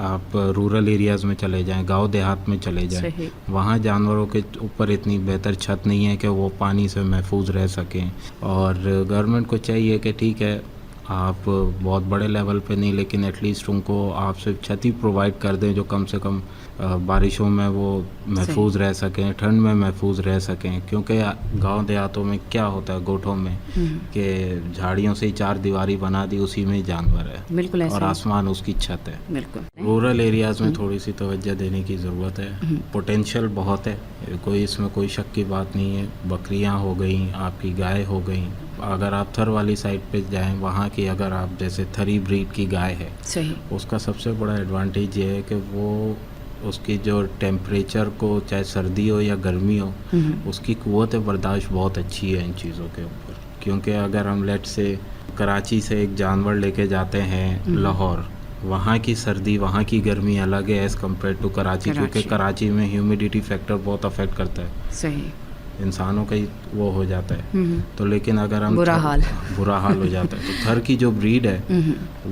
آپ rural areas میں چلے جائیں, گاؤں دیہات میں چلے جائیں, وہاں جانوروں کے اوپر اتنی بہتر چھت نہیں ہے کہ وہ پانی سے محفوظ رہ سکیں. اور گورنمنٹ کو چاہیے کہ ٹھیک ہے آپ بہت بڑے لیول پہ نہیں, لیکن ایٹ لیسٹ ان کو آپ صرف چھت ہی پرووائڈ کر دیں جو کم سے کم بارشوں میں وہ محفوظ رہ سکیں, ٹھنڈ میں محفوظ رہ سکیں. کیونکہ گاؤں دیہاتوں میں کیا ہوتا ہے گوٹھوں میں کہ جھاڑیوں سے ہی چار دیواری بنا دی, اسی میں جانور ہے, بالکل, اور آسمان اس کی چھت ہے. بالکل. رورل ایریاز میں تھوڑی سی توجہ دینے کی ضرورت ہے. پوٹینشیل بہت ہے, اس میں کوئی شک کی بات نہیں ہے. بکریاں ہو گئیں, آپ کی گائے ہو گئیں, اگر آپ تھر والی سائڈ پہ جائیں وہاں کی, اگر آپ جیسے تھری بریڈ کی گائے ہے, اس کا سب سے بڑا ایڈوانٹیج یہ ہے کہ وہ اس کی جو ٹیمپریچر کو, چاہے سردی ہو یا گرمی ہو, اس کی قوت برداشت بہت اچھی ہے ان چیزوں کے اوپر. کیونکہ اگر ہم لیٹ سے کراچی سے ایک جانور لے کے جاتے ہیں لاہور, وہاں کی سردی, وہاں کی گرمی الگ ہے ایز کمپیئر ٹو کراچی, کیونکہ کراچی میں ہیومیڈیٹی فیکٹر بہت افیکٹ کرتا ہے, انسانوں کا ہی وہ ہو جاتا ہے. تو لیکن اگر ہم برا حال ہو جاتا ہے, تو تھر کی جو بریڈ ہے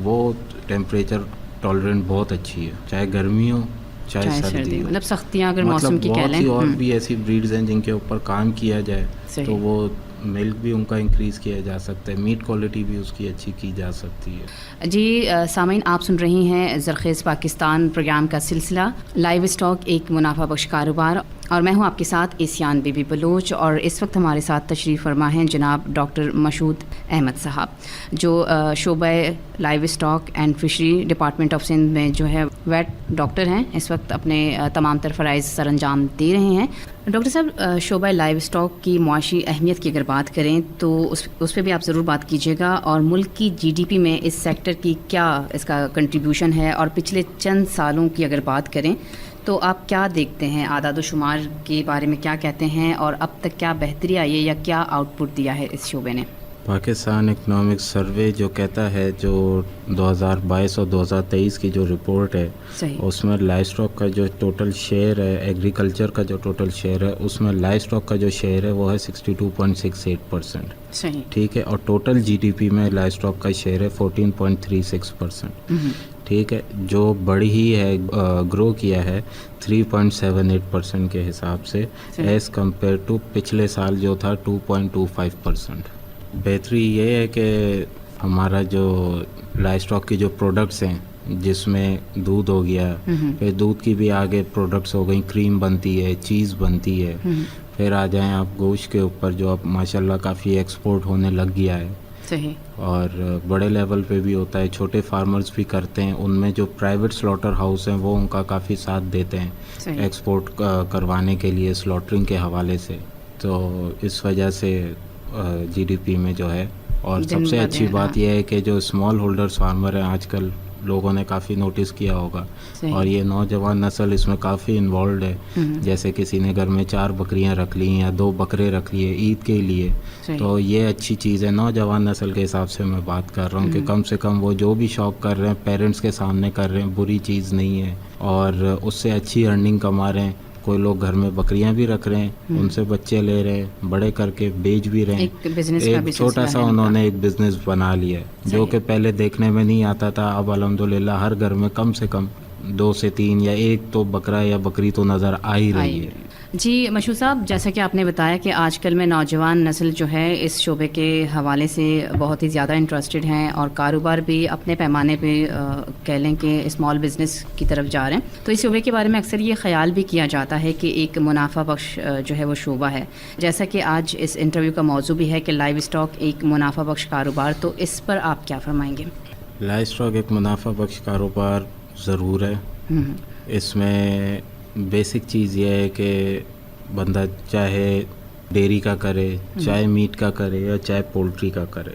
وہ ٹیمپریچر ٹالرنٹ بہت اچھی ہے, چاہے گرمی ہو چاہے سردی ہو. مطلب سختیاں اگر موسم کی کہہ لیں. اور بھی ایسی بریڈز ہیں جن کے اوپر کام کیا جائے تو وہ ملک بھی ان کا انکریز کیا جا سکتا ہے, میٹ کوالٹی بھی اس کی اچھی کی جا سکتی ہے. جی سامعین, آپ سن رہی ہیں زرخیز پاکستان پروگرام کا سلسلہ لائیو اسٹاک ایک منافع بخش کاروبار, اور میں ہوں آپ کے ساتھ ایسیان بی بی بلوچ. اور اس وقت ہمارے ساتھ تشریف فرما ہیں جناب ڈاکٹر مشہود احمد صاحب, جو شعبہ livestock and fishery department of Sindh میں جو ہے ویٹ ڈاکٹر ہیں, اس وقت اپنے تمام تر فرائض سر انجام دے رہے ہیں. ڈاکٹر صاحب, شعبہ لائیو اسٹاک کی معاشی اہمیت کی اگر بات کریں تو اس پہ بھی آپ ضرور بات کیجیے گا, اور ملک کی جی ڈی پی میں اس سیکٹر کی کیا اس کا کنٹریبیوشن ہے, اور پچھلے چند سالوں کی اگر بات کریں تو آپ کیا دیکھتے ہیں, اعداد و شمار کے بارے میں کیا کہتے ہیں, اور اب تک کیا بہتری آئی ہے یا کیا آؤٹ پٹ دیا ہے اس شعبے نے؟ پاکستان اکنامک سروے جو کہتا ہے, جو 2022 اور 2023 کی جو رپورٹ ہے, اس میں لائف اسٹاک کا جو ٹوٹل شیئر ہے, ایگریکلچر کا جو ٹوٹل شیئر ہے, اس میں لائف اسٹاک کا جو شیئر ہے وہ ہے 62.68%. ٹھیک ہے, اور ٹوٹل جی ڈی پی میں لائف اسٹاک کا شیئر ہے 14.36%. ٹھیک ہے, جو بڑی ہی ہے, گرو کیا ہے 3.78% کے حساب سے ایز کمپیئر ٹو پچھلے سال جو تھا 2.25%. بہتری یہ ہے کہ ہمارا جو لائف اسٹاک کی جو پروڈکٹس ہیں, جس میں دودھ ہو گیا, پھر دودھ کی بھی آگے پروڈکٹس ہو گئیں, کریم بنتی ہے, چیز بنتی ہے, پھر آ جائیں آپ گوشت کے اوپر جو اب ماشاءاللہ کافی ایکسپورٹ ہونے لگ گیا ہے, اور بڑے لیول پہ بھی ہوتا ہے, چھوٹے فارمرز بھی کرتے ہیں, ان میں جو پرائیویٹ سلاٹر ہاؤس ہیں وہ ان کا کافی ساتھ دیتے ہیں ایکسپورٹ کروانے کے لیے سلاٹرنگ کے حوالے سے. تو اس وجہ سے جی ڈی پی میں جو ہے, اور سب سے اچھی بات یہ ہے کہ جو اسمال ہولڈرز فارمر ہیں آج کل لوگوں نے کافی نوٹس کیا ہوگا, اور یہ نوجوان نسل اس میں کافی انوالوڈ ہے. جیسے کسی نے گھر میں 4 بکریاں رکھ لی یا 2 بکرے رکھ لیے عید کے لیے, تو یہ اچھی چیز ہے. نوجوان نسل کے حساب سے میں بات کر رہا ہوں کہ کم سے کم وہ جو بھی شوق کر رہے ہیں پیرنٹس کے سامنے کر رہے ہیں, بری چیز نہیں ہے, اور اس سے اچھی ارننگ کما رہے ہیں. کوئی لوگ گھر میں بکریاں بھی رکھ رہے ہیں, ان سے بچے لے رہے ہیں, بڑے کر کے بیچ بھی رہے ہیں. ایک چھوٹا سا انہوں نے ایک بزنس بنا لیا ہے, جو کہ پہلے دیکھنے میں نہیں آتا تھا. اب الحمدللہ ہر گھر میں کم سے کم 2 سے 3 یا 1 تو بکرا یا بکری تو نظر آ ہی رہی ہے. جی مشہور صاحب, جیسا کہ آپ نے بتایا کہ آج کل میں نوجوان نسل جو ہے اس شعبے کے حوالے سے بہت ہی زیادہ انٹرسٹڈ ہیں, اور کاروبار بھی اپنے پیمانے پہ کہہ لیں کہ اسمال بزنس کی طرف جا رہے ہیں. تو اس شعبے کے بارے میں اکثر یہ خیال بھی کیا جاتا ہے کہ ایک منافع بخش جو ہے وہ شعبہ ہے, جیسا کہ آج اس انٹرویو کا موضوع بھی ہے کہ لائیو اسٹاک ایک منافع بخش کاروبار. تو اس پر آپ کیا فرمائیں گے؟ لائیو اسٹاک ایک منافع بخش کاروبار ضرور ہے. اس میں بیسک چیز یہ ہے کہ بندہ چاہے ڈیری کا کرے, چاہے میٹ کا کرے, یا چاہے پولٹری کا کرے.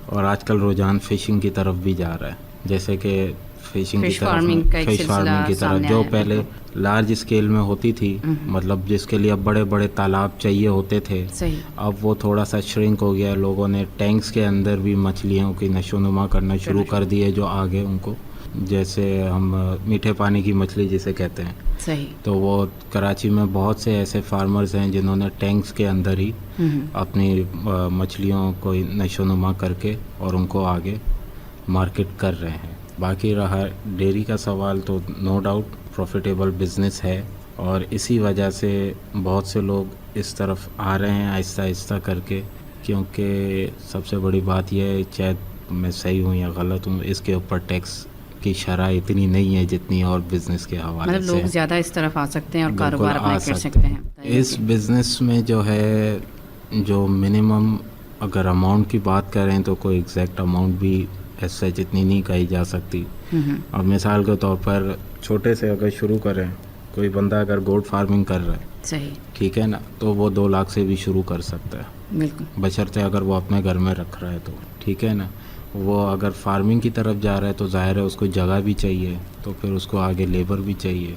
اور آج کل رجحان فشنگ کی طرف بھی جا رہا ہے, جیسے کہ فشنگ کی طرف, فش فارمنگ کی طرف, جو پہلے لارج اسکیل میں ہوتی تھی, مطلب جس کے لیے اب بڑے بڑے تالاب چاہیے ہوتے تھے, اب وہ تھوڑا سا شرنک ہو گیا. لوگوں نے ٹینکس کے اندر بھی مچھلیوں کی نشو نما کرنا شروع کر دی ہے, جو آگے ان کو, جیسے ہم میٹھے پانی کی مچھلی جسے کہتے ہیں. تو وہ کراچی میں بہت سے ایسے فارمرز ہیں جنہوں نے ٹینکس کے اندر ہی اپنی مچھلیوں کو نشو نما کر کے اور ان کو آگے مارکیٹ کر رہے ہیں. باقی رہا ڈیری کا سوال تو نو ڈاؤٹ پروفیٹیبل بزنس ہے، اور اسی وجہ سے بہت سے لوگ اس طرف آ رہے ہیں آہستہ آہستہ کر کے، کیونکہ سب سے بڑی بات یہ ہے، چاہے میں صحیح ہوں یا غلط ہوں، اس کے اوپر ٹیکس کی شرح اتنی نہیں ہے جتنی اور بزنس کے حوالے سے، مطلب لوگ زیادہ اس طرف آ سکتے ہیں اور بالکل کاروبار اپنا آ کر سکتے سکتے ہیں۔ اس بزنس میں جو ہے، جو منیمم اگر اماؤنٹ کی بات کریں تو کوئی ایگزیکٹ اماؤنٹ بھی ایسا جتنی نہیں کہی جا سکتی، اور مثال کے طور پر چھوٹے سے اگر شروع کریں، کوئی بندہ اگر گوٹ فارمنگ کر رہا ہے، صحیح، ٹھیک ہے نا، تو وہ 2 لاکھ سے بھی شروع کر سکتا ہے، بالکل، بشرطے اگر وہ اپنے گھر میں رکھ رہا ہے تو، ٹھیک ہے نا۔ وہ اگر فارمنگ کی طرف جا رہا ہے تو ظاہر ہے اس کو جگہ بھی چاہیے، تو پھر اس کو آگے لیبر بھی چاہیے،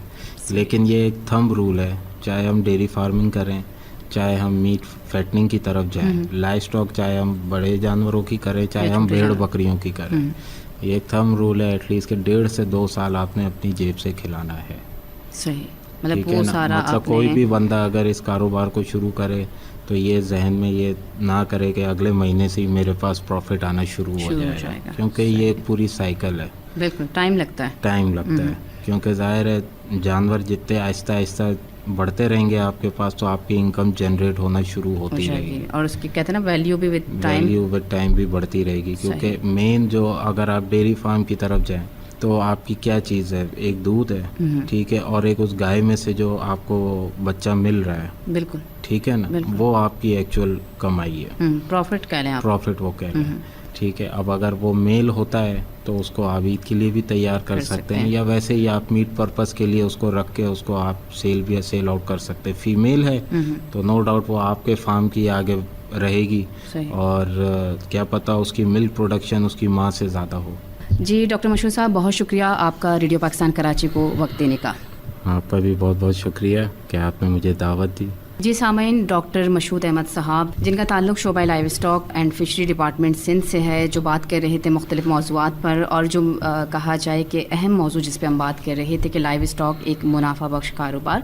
لیکن یہ ایک تھمب رول ہے، چاہے ہم ڈیری فارمنگ کریں، چاہے ہم میٹ فیٹنگ کی طرف جائیں، لائف اسٹاک چاہے ہم بڑے جانوروں کی کریں، چاہے ہم بھیڑ بکریوں کی کریں، یہ ایک تھمب رول ہے ایٹ لیسٹ کہ 1.5 سے 2 سال آپ نے اپنی جیب سے کھلانا ہے، صحیح، مطلب ٹھیک ہے وہ نا۔ سارا مطلب کوئی بھی بندہ اگر اس کاروبار کو شروع کرے تو یہ ذہن میں یہ نہ کرے کہ اگلے مہینے سے ہی میرے پاس پروفٹ آنا شروع ہو جائے گا، کیونکہ یہ ایک پوری سائیکل ہے، بالکل ٹائم لگتا ہے، کیونکہ ظاہر ہے جانور جتنے آہستہ آہستہ بڑھتے رہیں گے آپ کے پاس، تو آپ کی انکم جنریٹ ہونا شروع ہوتی رہے گی، اور اس کی کہتے ہیں نا ویلیو بھی ود ٹائم بھی بڑھتی رہے گی، کیونکہ مین جو اگر آپ ڈیری فارم کی طرف جائیں تو آپ کی کیا چیز ہے، ایک دودھ ہے، ٹھیک ہے، اور ایک اس گائے میں سے جو آپ کو بچہ مل رہا ہے، بالکل، ٹھیک ہے نا، وہ آپ کی ایکچوئل کمائی ہے، پروفٹ کہہ لیں آپ، پروفٹ وہ کہہ رہے ہیں، ٹھیک ہے۔ اب اگر وہ میل ہوتا ہے تو اس کو آپ عید کے لیے بھی تیار کر سکتے ہیں، یا ویسے ہی آپ میٹ پرپز کے لیے اس کو رکھ کے اس کو آپ سیل آؤٹ کر سکتے ہیں۔ فیمیل ہے تو نو ڈاؤٹ وہ آپ کے فارم کی آگے رہے گی، اور کیا پتہ اس کی ملک پروڈکشن اس کی ماں سے زیادہ ہو۔ جی ڈاکٹر مشہور صاحب، بہت شکریہ آپ کا ریڈیو پاکستان کراچی کو وقت دینے کا۔ آپ کا بھی بہت بہت شکریہ کہ آپ نے مجھے دعوت دی۔ جی سامعین، ڈاکٹر مشہود احمد صاحب جن کا تعلق شعبہ livestock and fishery department Sindh سے ہے، جو بات کر رہے تھے مختلف موضوعات پر، اور جو کہا جائے کہ اہم موضوع جس پہ ہم بات کر رہے تھے کہ لائیو اسٹاک ایک منافع بخش کاروبار،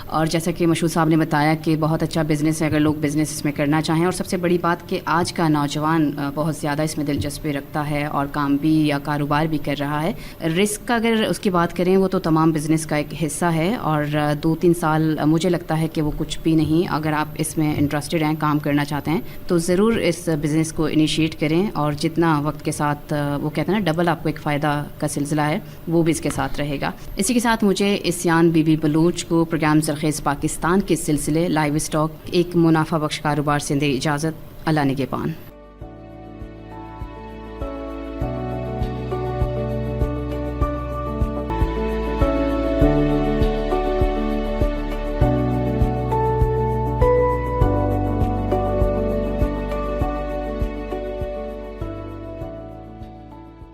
اور جیسا کہ مشہود صاحب نے بتایا کہ بہت اچھا بزنس ہے اگر لوگ بزنس اس میں کرنا چاہیں، اور سب سے بڑی بات کہ آج کا نوجوان بہت زیادہ اس میں دلچسپی رکھتا ہے اور کام بھی یا کاروبار بھی کر رہا ہے۔ رسک کا اگر اس کی بات کریں وہ تو تمام بزنس کا ایک حصہ ہے، اور 2-3 سال مجھے لگتا ہے کہ وہ کچھ بھی نہیں۔ اگر آپ اس میں انٹرسٹڈ ہیں، کام کرنا چاہتے ہیں، تو ضرور اس بزنس کو انیشیٹ کریں، اور جتنا وقت کے ساتھ وہ کہتے ہیں نا ڈبل آپ کو ایک فائدہ کا سلسلہ ہے، وہ بھی اس کے ساتھ رہے گا۔ اسی کے ساتھ مجھے اسیان بی بی بلوچ کو پروگرام زرخیز پاکستان کے سلسلے لائیو اسٹاک ایک منافع بخش کاروبار سے دے اجازت۔ اللہ نگہبان۔